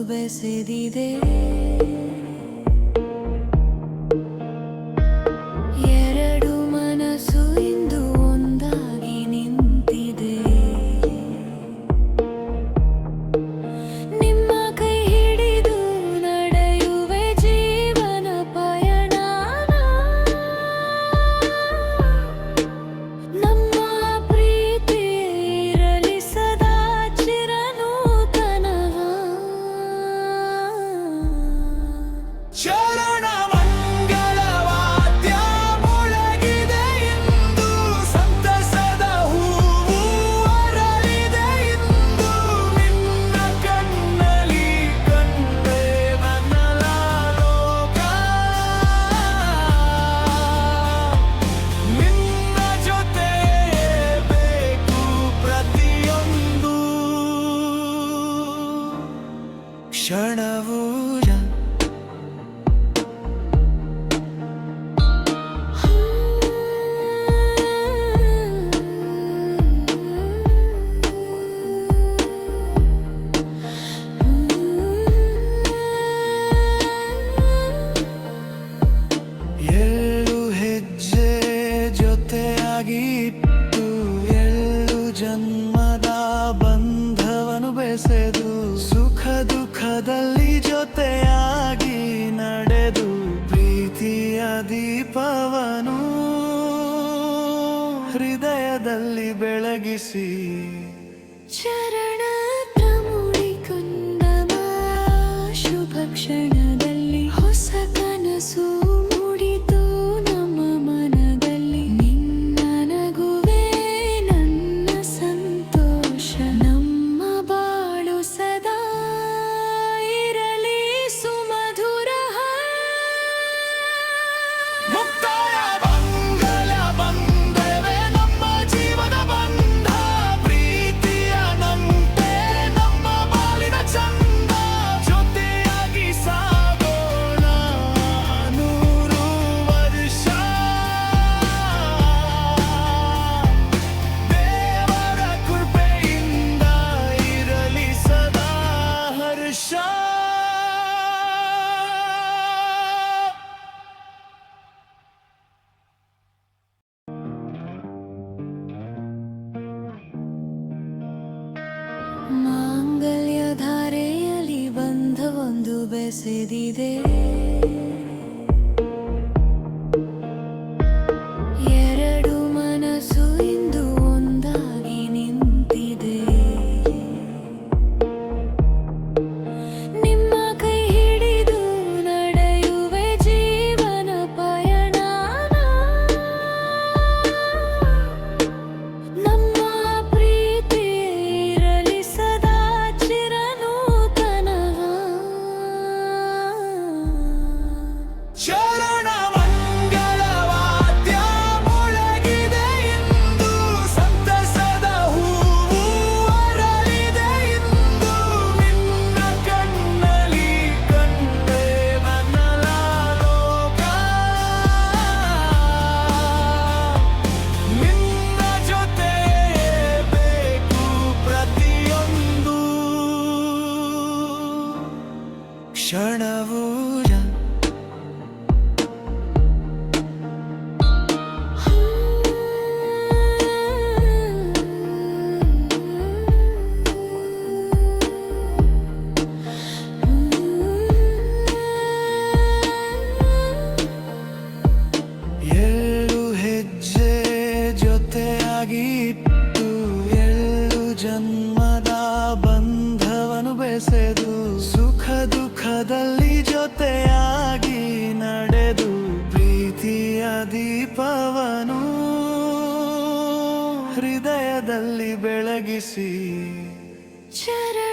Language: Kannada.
ಬೆಸೆದಿದೆ. ಎರಡು ಮನಸ್ಸು ಇಂದು ಒಂದಾಗಿ ನಿಂತಿದೆ. ನಿಮ್ಮ ಕೈ ಹಿಡಿದು ನಡೆಯುವೆ ಜೀವನ ಪಯಣ. ನಮ್ಮ ಪ್ರೀತಿ ಇರಲಿ ಸದಾ ಚಿರನೂತನ. ಶರಣ ಮಂಗಳವಾದ್ಯ ಮೊಳಗಿದೆ ಇಂದು, ಸಂತಸದ ಹೂವು ಅರಳಿದೆ ಇಂದು. ನಿನ್ನ ಕಣ್ಣಲ್ಲಿ ಕಂಡೆ ನನ್ನ ಲೋಕ, ನಿನ್ನ ಜೊತೆ ಬೇಕು ಪ್ರತಿಯೊಂದು ಕ್ಷಣವೂ. ಎಳ್ಳು ಹೆಜ್ಜೆ ಜೊತೆಯಾಗಿಟ್ಟು, ಎಳ್ಳು ಜನ್ಮದ ಬಂಧವನು ಬೆಸೆದು, ಸುಖ ದುಃಖದಲ್ಲಿ ಜೊತೆಯಾಗಿ ನಡೆದು, ಪ್ರೀತಿಯ ದೀಪವನು ಹೃದಯದಲ್ಲಿ ಬೆಳಗಿಸಿ. ಚರಣ ಮೂಡಿಕೊಂಡ ಶುಭ ಕ್ಷಣದಲ್ಲಿ ಹೊಸ ಕನಸು ಮೂಡಿತು ನಮ್ಮ ಮನದಲ್ಲಿ. ನಿನ್ನ ನಗುವೆ ನನ್ನ ಸಂತೋಷ, ನಮ್ಮ ಬಾಳು ಸದಾ ಇರಲಿ ಸುಮಧುರ. ಮುಕ್ತಾಯ ಮಂಗಲ ಬಂಧವೇ ನಮ್ಮ ಜೀವನ ಬಂಧ, ಪ್ರೀತಿಯ ನಂಟೆ ನಮ್ಮ ಬಾಳಿನ ಚಂದ. ಜೊತೆಯಾಗಿ ಸಾಗೋಣ ನೂರು ವರ್ಷ, ದೇವರ ಕೃಪೆಯಿಂದ ಇರಲಿ ಸದಾ ಹರ್ಷ. ಮಾಂಗಲ್ಯ ಧಾರೆಯಲ್ಲಿ ಬಂಧವೊಂದು ಬೆಸೆದಿದೆ. ಎರಡು ಮನಸ್ಸು ಇಂದು ಒಂದಾಗಿ ನಿಂತಿದೆ. ನಿಮ್ಮ ಕೈ ಹಿಡಿದು ನಡೆಯುವೆ ಜೀವನ ಪಯಣ. ನಮ್ಮ ಪ್ರೀತಿ ಇರಲಿ ಸದಾ ಚಿರನೂತನ. ಶರಣ ಮಂಗಳವಾದ್ಯ ಮೊಳಗಿದೆ ಇಂದು, ಸಂತಸದ ಹೂವು ಅರಳಿದೆ ಇಂದು. ನಿನ್ನ ಕಣ್ಣಲ್ಲಿ ಕಂಡೆ ನನ್ನ ಲೋಕ, ನಿನ್ನ ಜೊತೆ ಬೇಕು ಪ್ರತಿಯೊಂದು ಕ್ಷಣವೂ. ಎಳ್ಳು ಹೆಜ್ಜೆ ಜೊತೆಯಾಗಿಟ್ಟು, ಎಳ್ಳು ಜನ್ಮದ ಬಂಧವನು ಬೆಸೆದು, ಸುಖ ದುಃಖದಲ್ಲಿ ಜೊತೆಯಾಗಿ ನಡೆದು, ಪ್ರೀತಿಯ ದೀಪವನು ಹೃದಯದಲ್ಲಿ ಬೆಳಗಿಸಿ. ಚರಣ